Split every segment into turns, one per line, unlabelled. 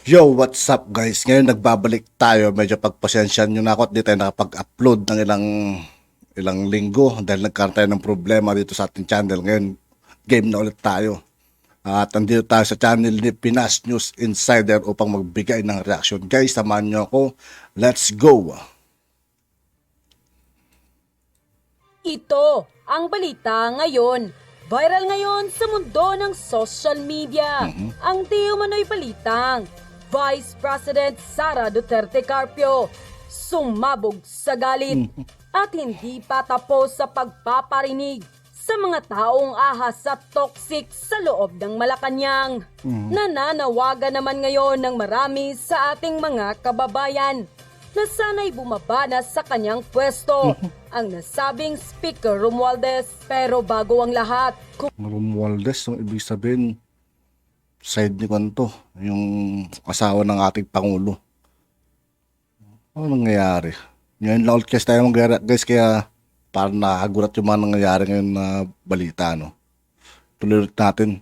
Yo, what's up guys? Ngayon nagbabalik tayo. Medyo pagpasensyan nyo na ako at di tayo nakapag-upload ng ilang linggo dahil nagkaroon tayo ng problema dito sa ating channel. Ngayon, game na ulit tayo. At nandito tayo sa channel ni Pinas News Insider upang magbigay ng reaction. Guys, samahan nyo ako. Let's go!
Ito ang balita ngayon. Viral ngayon sa mundo ng social media. Ang di umano'y balitang Vice President Sara Duterte Carpio sumabog sa galit at hindi pa tapos sa pagpaparinig sa mga taong ahas at toxic sa loob ng Malacanang. Nananawagan naman ngayon ng marami sa ating mga kababayan na sana'y bumaba na sa kanyang pwesto ang nasabing Speaker Romualdez. Pero bago ang lahat,
Romualdez, ang ibig sabihin, side ni Kwanto, yung asawa ng ating Pangulo. Ano nangyayari? Ngayon lang ulit kasi tayo guys, kaya parang nakagulat yung mga nangyayari ngayon na balita, no? Tuloy ulit natin.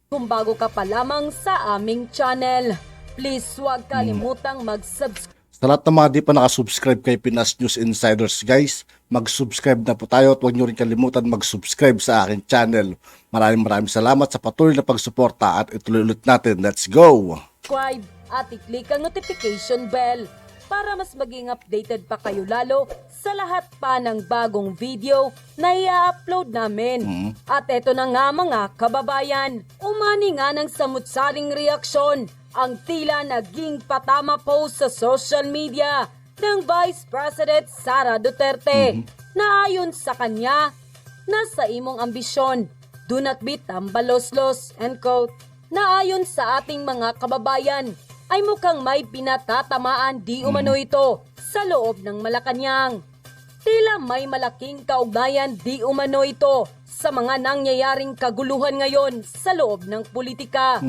kung bago ka pa lamang sa aming channel, please huwag kalimutang mag-subscribe.
Sa lahat ng mga di pa nakasubscribe kay Pinas News Insiders guys, mag-subscribe na po tayo at huwag nyo rin kalimutan mag-subscribe sa aking channel. Maraming salamat sa patuloy na pagsuporta at ituloy ulit natin. Let's go!
At i-click ang notification bell para mas maging updated pa kayo lalo sa lahat pa ng bagong video na i-upload namin. At eto na nga mga kababayan, umani nga ng samut-saring reaksyon ang tila naging patama post sa social media ng Vice President Sara Duterte na ayon sa kanya, nasa imong ambisyon, do not be tambaloslos, end quote, na ayon sa ating mga kababayan ay mukhang may pinatatamaan di umano ito sa loob ng Malacanang. Tila may malaking kaugnayan di umano ito sa mga nangyayaring kaguluhan ngayon sa loob ng politika.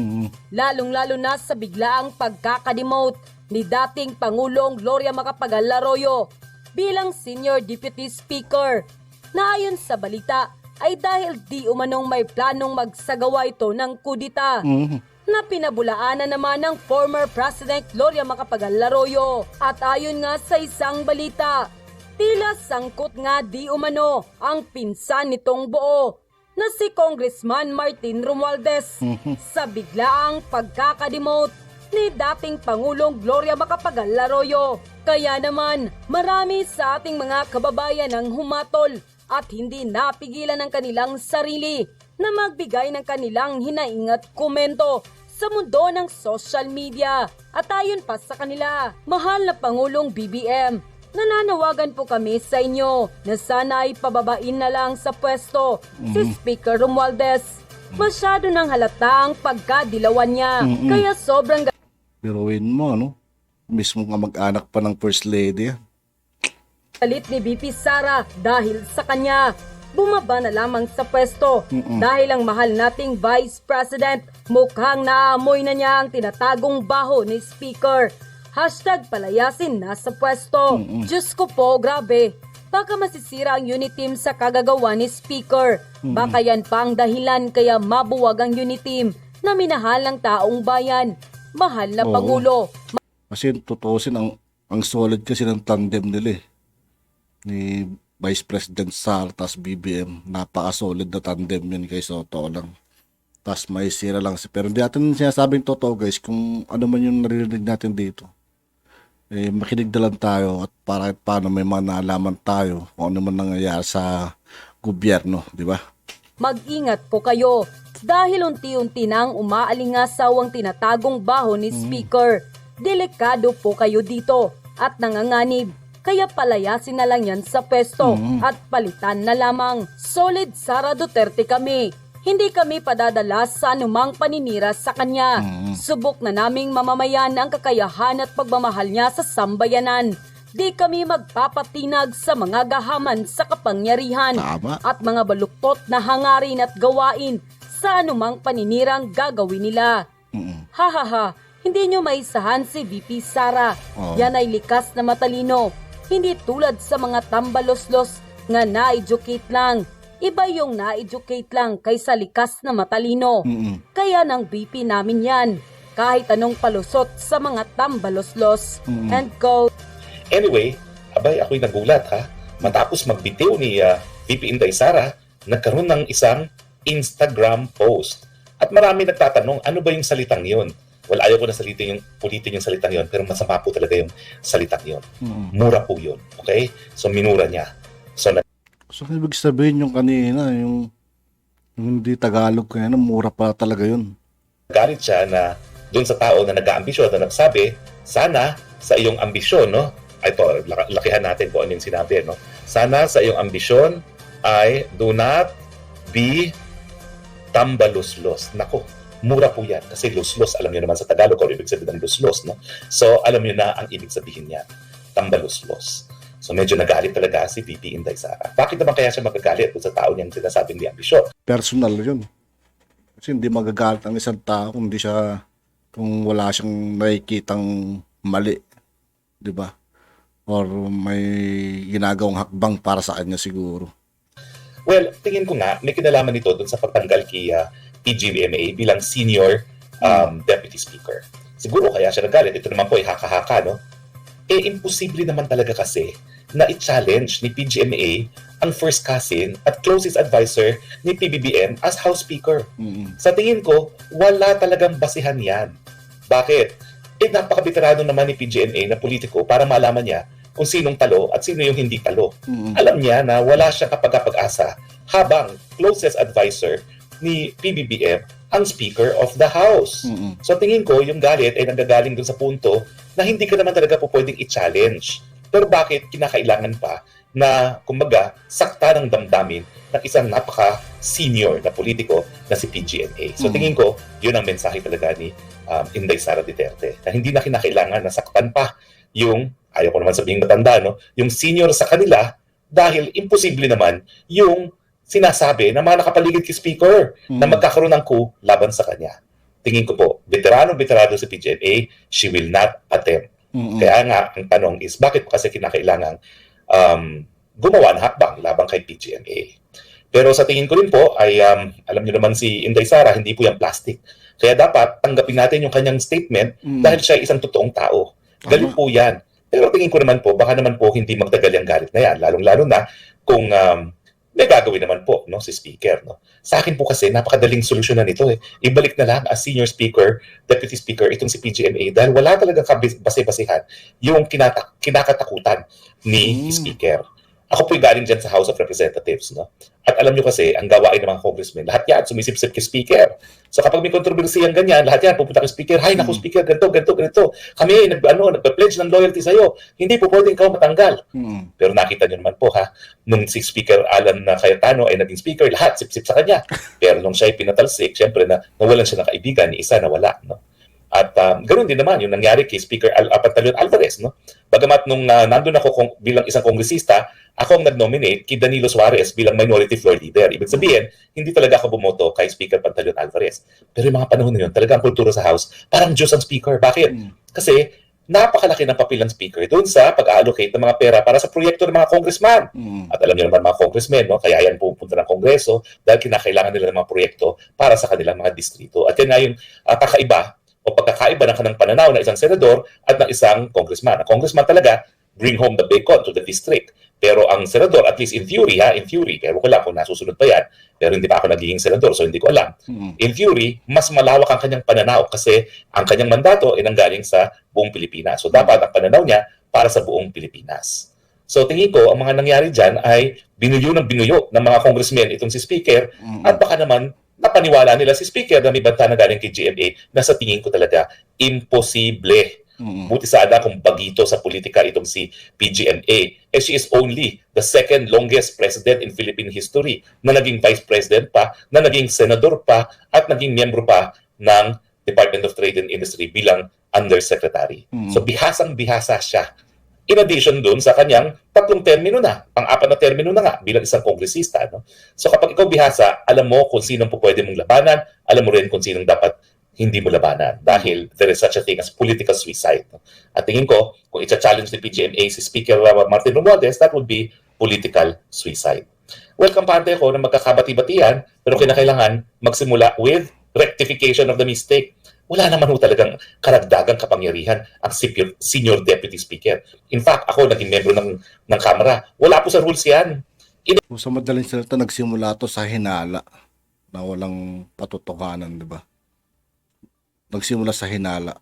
Lalong-lalo na sa biglaang pagkakademote ni dating Pangulong Gloria Macapagal-Arroyo bilang Senior Deputy Speaker na ayon sa balita ay dahil di umanong may planong magsagawa ito ng kudita na pinabulaanan naman ng former President Gloria Macapagal-Arroyo. At ayon nga sa isang balita, tila sangkot nga di umano ang pinsan nitong buo na si Congressman Martin Romualdez sa biglaang pagkakademote ni dating Pangulong Gloria Macapagal-Arroyo. Kaya naman, marami sa ating mga kababayan ang humatol at hindi napigilan ng kanilang sarili na magbigay ng kanilang hinaing at komento sa mundo ng social media. At ayon pa sa kanila, mahal na Pangulong BBM, nananawagan po kami sa inyo na sana ay pababain na lang sa pwesto si Speaker Romualdez. Masyado nang halata ang pagkadilawan niya, kaya sobrang
Biruin mo, no? Mismo nga mag-anak pa ng First Lady.
galit ni BP Sara dahil sa kanya. Bumaba na lamang sa pwesto dahil ang mahal nating Vice President mukhang naamoy na niya ang tinatagong baho ni Speaker. #palayasin na sa pwesto. Diyos ko po, grabe. Baka masisira ang unit team sa kagagawa ni Speaker. Baka yan pa ang dahilan kaya mabuwag ang unit team na minahal ng taong bayan. Mahal na Pangulo.
Kasi tutusin ang solid kasi ng tandem nila ni Vice President Sara tas BBM. Napaka-solid na tandem yun guys, totoo lang. Tas may sira lang. Pero hindi natin sinasabing totoo guys kung ano man yung naririnig natin dito. Makinig na lang tayo at para paano may mga naalaman tayo kung ano man nangyayari sa gobyerno, di ba?
Mag-ingat po kayo dahil unti-unti nang umaalingasaw ang tinatagong baho ni Speaker. Delikado po kayo dito at nanganganib. Kaya palayasin na lang yan sa pwesto at palitan na lamang. Solid Sara Duterte kami. Hindi kami padadala sa anumang paninira sa kanya. Subok na naming mamamayan ang kakayahan at pagmamahal niya sa sambayanan. Di kami magpapatinag sa mga gahaman sa kapangyarihan
Tama.
at mga baluktot na hangarin at gawain sa anumang paninirang gagawin nila. Hahaha, hindi nyo maisahan si VP Sara. Yan ay likas na matalino. Hindi tulad sa mga tambaloslos nga na-educate lang. Iba yung na-educate lang kaysa likas na matalino. Kaya ng BP namin yan. kahit anong palusot sa mga tambaloslos. End quote.
Anyway, abay ako'y nagulat ha. Matapos magbitiw ni VP Inday Sara, nagkaroon ng isang Instagram post. At marami nagtatanong, ano ba yung salitang yun? Well, ayaw ko na pulitin yung salitang yun, pero masama po talaga yung salitang yun. Mura po yun. Okay? So, minura niya. So,
ibig sabihin yung kanina, yung hindi Tagalog kaya mura pa talaga yun.
galit siya na doon sa tao na nag-aambisyon na nagsabi, sana sa iyong ambisyon, no? Ito, lakihan natin kung ano yung sinabi, no? Sana sa iyong ambisyon ay do not be tambaluslos. Nako, mura po yan. Kasi luslos, alam niyo naman sa Tagalog kung ibig sabihin ng luslos, no? So, alam niyo na ang ibig sabihin niya. Tambaluslos. So, medyo nagalit talaga si VP Inday Sara. Bakit naman kaya siya magagalit doon sa tao niyang sinasabing di ambisyon?
Personal yun. Kasi hindi magagalit ang isang tao kung wala siyang nakikitang mali. Di ba? Or may ginagawang hakbang para sa kanya siguro.
Well, tingin ko nga, may kinalaman nito dun sa pagtanggal kay PGMA bilang senior deputy speaker. Siguro kaya siya nagalit. Ito naman po ay haka-haka, no? Imposible naman talaga kasi na i-challenge ni PGMA ang first cousin at closest advisor ni PBBM as House Speaker. Sa tingin ko, wala talagang basihan yan. Bakit? Napaka-veterano naman ni PGMA na politiko para malaman niya kung sinong talo at sino yung hindi talo. Alam niya na wala siyang kapag-asa habang closest advisor ni PBBM ang Speaker of the House. So tingin ko, yung galit ay nanggagaling dun sa punto na hindi ka naman talaga po pwedeng i-challenge. Pero bakit kinakailangan pa na, kumbaga, sakta ng damdamin ng isang napaka-senior na politiko na si PGMA. So tingin ko, yun ang mensahe talaga ni Inday Sara Duterte. Na hindi na kinakailangan na saktan pa yung, ayaw ko naman sabihin matanda, no? Yung senior sa kanila dahil imposible naman yung sinasabi ng mga nakapaligid kay Speaker na magkakaroon ng coup laban sa kanya. Tingin ko po, veterano si PGMA, she will not attempt. Kaya nga, ang tanong is, bakit kasi kinakailangan gumawa ng hakbang labang kay PGMA? Pero sa tingin ko rin po, ay alam niyo naman si Inday Sara, hindi po yan plastic. Kaya dapat tanggapin natin yung kanyang statement dahil siya ay isang totoong tao. Galit po yan. Pero tingin ko naman po, baka naman po hindi magtagal yung galit na yan. Lalong-lalo na kung may gagawin naman po, no, si Speaker. No? Sa akin po kasi, napakadaling solusyonan nito. Ibalik na lang as Senior Speaker, Deputy Speaker, itong si PGMA dahil wala talaga base-basehan yung kinakatakutan ni Speaker. Ako po'y galing dyan sa House of Representatives. No? At alam nyo kasi, ang gawain ng mga congressmen, lahat yan sumisip-sip kay Speaker. So kapag may kontrobersiyang ganyan, lahat yan pupunta kay Speaker, hay naku Speaker, ganito. Kami, nagpa-pledge ng loyalty sa'yo. Hindi po pwedeng ikaw matanggal. Pero nakita nyo naman po nung si Speaker Alan Cayetano ay naging Speaker, lahat sip-sip sa kanya. Pero nung siya ay pinatalsik, syempre nawalan siya ng kaibigan, ni isa nawala. No? At ganoon din naman yung nangyari kay Speaker Pantaleon Alvarez. No? Bagamat nung nandun ako bilang isang kongresista, ako ang nag-nominate kay Danilo Suarez bilang minority floor leader. Ibig sabihin, hindi talaga ako bumoto kay Speaker Pantaleon Alvarez. Pero yung mga panahon na yun, talagang kultura sa House, parang Diyos ang Speaker. Bakit? Kasi napakalaki ng papel ng Speaker doon sa pag-allocate ng mga pera para sa proyekto ng mga congressman. At alam niyo naman mga congressmen, no, kaya yan pupunta ng Kongreso dahil kinakailangan nila ng mga proyekto para sa kanilang mga distrito. At yan nga yung kakaiba o pagkakaiba ng kanang pananaw ng isang senador at ng isang congressman. Ang congressman talaga, bring home the bacon to the district. Pero ang senador, at least in theory, pero ko lang kung nasusunod pa yan, pero hindi pa ako nagiging senador, so hindi ko alam. In theory, mas malawak ang kanyang pananaw kasi ang kanyang mandato ay nanggaling sa buong Pilipinas. So dapat ang pananaw niya para sa buong Pilipinas. So tingin ko, ang mga nangyari dyan ay binuyo ng mga congressmen itong si Speaker at baka naman napaniwala nila si Speaker na may banta na galing kay GMA na sa tingin ko talaga imposible. Buti sana kung bagito sa politika itong si PGMA. She is only the second longest president in Philippine history na naging vice president pa, na naging senador pa, at naging miyembro pa ng Department of Trade and Industry bilang undersecretary. So bihasang-bihasa siya. In addition dun sa kanyang 3 termino na, pang-4 na termino na nga bilang isang kongresista. No? So kapag ikaw bihasa, alam mo kung sinong po pwede mong labanan, alam mo rin kung sinong dapat hindi mo labanan dahil there is such a thing as political suicide. At tingin ko, kung i-challenge ni PGMA si Speaker Martin Romualdez, that would be political suicide. Well, kampante ko na magkakabati-batihan, pero kinakailangan magsimula with rectification of the mistake. wala naman ho talagang karagdagang kapangyarihan ang senior deputy speaker. In fact, ako naging membro ng Kamara. Wala po sa rules yan.
Kung sa madaling salita, nagsimula to sa hinala na walang patotohanan, di ba? Nagsimula sa hinala.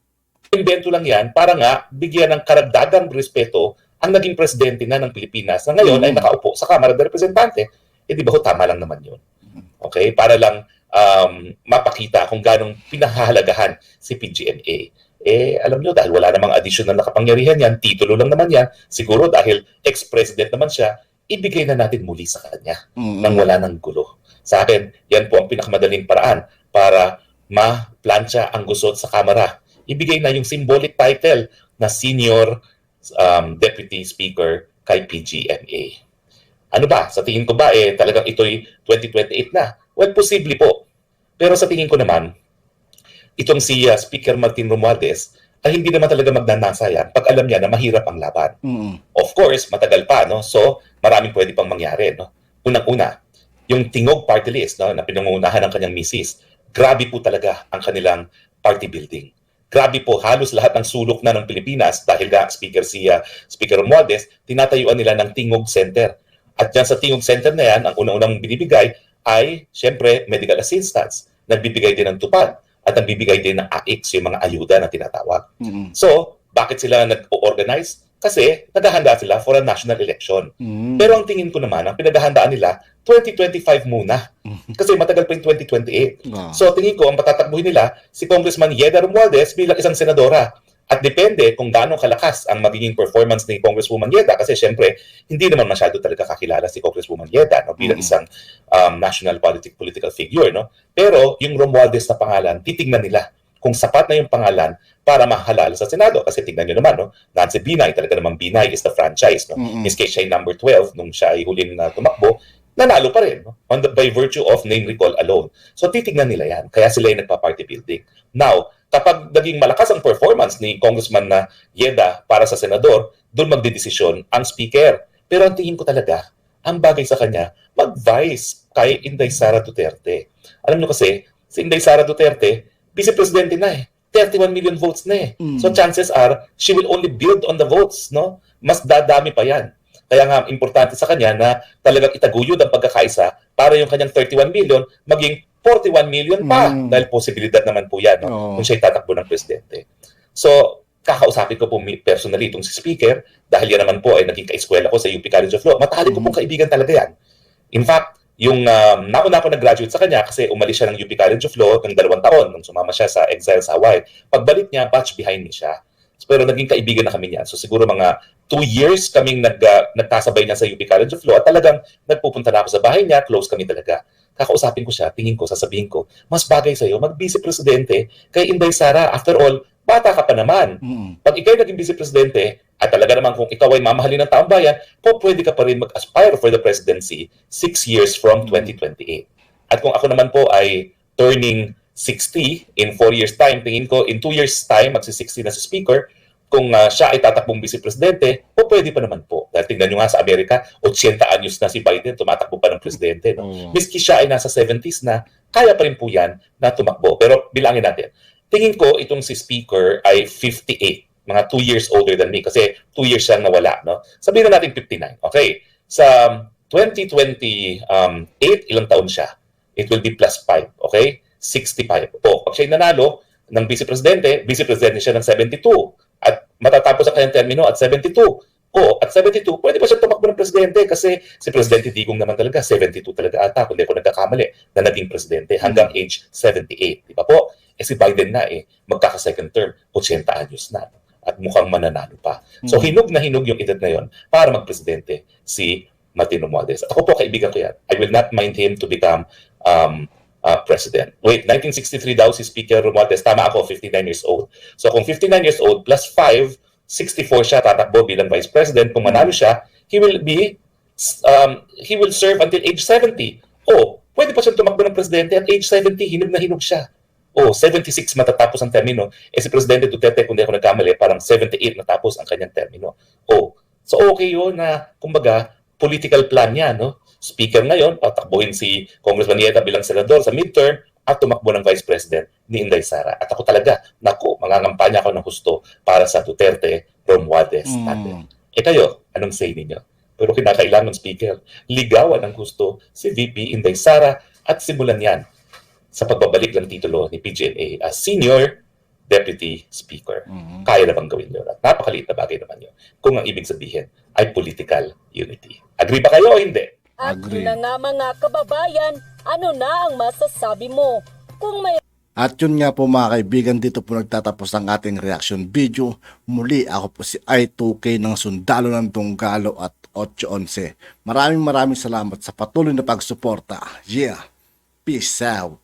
Invento lang yan para nga bigyan ng karagdagang respeto ang naging presidente na ng Pilipinas na ngayon ay nakaupo sa Kamara de Representante. Eh di ba ho, tama lang naman yun. Okay? Para lang mapakita kung ganong pinahahalagahan si PGMA. Eh, alam nyo, dahil wala namang additional na kapangyarihan yan, titulo lang naman yan, siguro dahil ex-president naman siya, ibigay na natin muli sa kanya nang wala ng gulo. Sa akin, yan po ang pinakamadaling paraan para ma-plancha ang gusot sa Kamara. Ibigay na yung symbolic title na Senior Deputy Speaker kay PGMA. Ano ba? Sa tingin ko ba, talagang ito'y 2028 na? Well, posible po. Pero sa tingin ko naman, itong si Speaker Martin Romualdez ay hindi naman talaga magnanasa yan pag alam niya na mahirap ang laban. Of course, matagal pa, no? So, maraming pwede pang mangyari, no? Unang-una, yung Tingog Party List, no, na pinangungunahan ng kanyang misis, grabe po talaga ang kanilang party building. Grabe po, halos lahat ng sulok na ng Pilipinas, dahil nga Speaker Romualdez, tinatayuan nila ng Tingog Center. At dyan sa Tingog Center na yan, ang unang-unang binibigay ay, syempre, medical assistance. Nagbibigay din ng tupad at nagbibigay din ng AIX, yung mga ayuda na tinatawag. So, bakit sila nag-organize? Kasi naghahanda sila for a national election. Pero ang tingin ko naman, ang pinaghahandaan nila, 2025 muna. Kasi matagal pa yung 2028. So, tingin ko, ang patatakbuhin nila, si Congressman Yeda Romualdez bilang isang senadora. At depende kung gaano kalakas ang magiging performance ni Congresswoman Yeda kasi syempre hindi naman masyado talaga kakilala si Congresswoman Yeda, no, bilang isang national political figure, no. Pero yung Romualdez na pangalan, titingnan nila kung sapat na yung pangalan para mahalal sa Senado kasi tingnan niyo naman, no, Nancy Binay, talaga namang Binay is the franchise, no. In this case siya ay number 12 nung siya ay huling tumakbo, nanalo pa rin, no, by virtue of name recall alone. So titingnan nila yan, kaya sila ay nagpa-party building. Now, kapag naging malakas ang performance ni Congressman na Yeda para sa senador, doon magdedesisyon ang speaker. Pero ang tingin ko talaga, ang bagay sa kanya, mag-vice kay Inday Sara Duterte. Alam nyo kasi, si Inday Sara Duterte, vice-presidente na 31 million votes na So chances are, she will only build on the votes, no? Mas dadami pa yan. Kaya nga, importante sa kanya na talagang itaguyod ang pagkakaisa para yung kanyang 31 million maging 41 million pa dahil posibilidad naman po yan, no? Kung siya'y tatakbo ng presidente. So, kakausapin ko po personally itong si Speaker dahil yan naman po ay naging ka-eskwela ko sa UP College of Law. Matalik ko pong kaibigan talaga yan. In fact, yung nauna ako nag-graduate sa kanya kasi umalis siya ng UP College of Law ng 2 taon nung sumama siya sa exile sa Hawaii. Pagbalik niya, batch behind me siya. Pero naging kaibigan na kami niya. So siguro mga 2 years kaming nagkasabay niya sa UP College of Law at talagang nagpupunta na ako sa bahay niya, close kami talaga. Kakausapin ko siya, tingin ko, sasabihin ko, mas bagay sa'yo mag-vice-presidente kay Inday Sara. After all, bata ka pa naman. Pag ikaw naging vice-presidente, at talaga naman kung ikaw ay mamahalin ng taong bayan, pwede ka pa rin mag-aspire for the presidency 6 years from 2028. At kung ako naman po ay turning 60 in 4 years' time, tingin ko, in 2 years' time, magsi-60 na si Speaker, kung siya ay tatakbong vice-presidente, pwede pa naman po. Dahil tingnan nyo nga sa Amerika, 80 anyos na si Biden, tumatakbo pa ng presidente. No? Miski siya ay nasa 70s na, kaya pa rin po yan na tumakbo. Pero bilangin natin, tingin ko itong si Speaker ay 58, mga 2 years older than me, kasi 2 years siyang nawala. No? Sabihin na natin 59. Okay, sa 2028, ilang taon siya? It will be plus 5. Okay? 65. Pag siya'y nanalo ng vice-presidente siya ng 72. At matatapos ang kanyang termino at 72. At 72, pwede pa siya tumakbo ng presidente kasi si Presidente Digong naman talaga, 72 talaga ata, kung di ako nagkakamali, na naging presidente hanggang age 78. Di ba po? Si Biden na magkaka-second term, 80 anyos na. At mukhang mananalo pa. So hinog na hinog yung edad na yon para magpresidente si Martin Romualdez. At ako po, kaibigan ko yan. I will not mind him to become president. Wait, 1963 daw si Speaker Romualdez. Tama ako, 59 years old. So kung 59 years old plus 5, 64 siya tatakbo bilang vice president. Kung manalo siya, he will serve until age 70. Pwede pa siyang tumakbo ng presidente at age 70, hinog na hinog siya. 76 matatapos ang termino. Si Presidente Duterte, kung di ako nagkamali, parang 78 natapos ang kanyang termino. So okay yun na, kumbaga, political plan niya, no? Speaker ngayon, patakbuhin si Congressman Yeda bilang senador sa midterm, at tumakbo ng Vice President ni Inday Sara. At ako talaga, naku, mangangampanya ako ng husto para sa Duterte, Romualdez, tandem. Kayo, anong say ninyo? Pero kinakailangan, Speaker, ligawan ng husto si VP Inday Sara at simulan yan sa pagbabalik ng titulo ni PGMA as Senior Deputy Speaker. Kaya na bang gawin yun? At napakaliit na bagay naman yun kung ang ibig sabihin ay political unity. Agree ba kayo o hindi?
At
Agree.
yun na nga mga kababayan, ano na ang masasabi mo? Kung may
At yun nga po mga kaibigan, dito po nagtatapos ang ating reaction video. Muli ako po si I2K ng Sundalo ng Tunggalo at 811. Maraming salamat sa patuloy na pagsuporta. Yeah, peace out.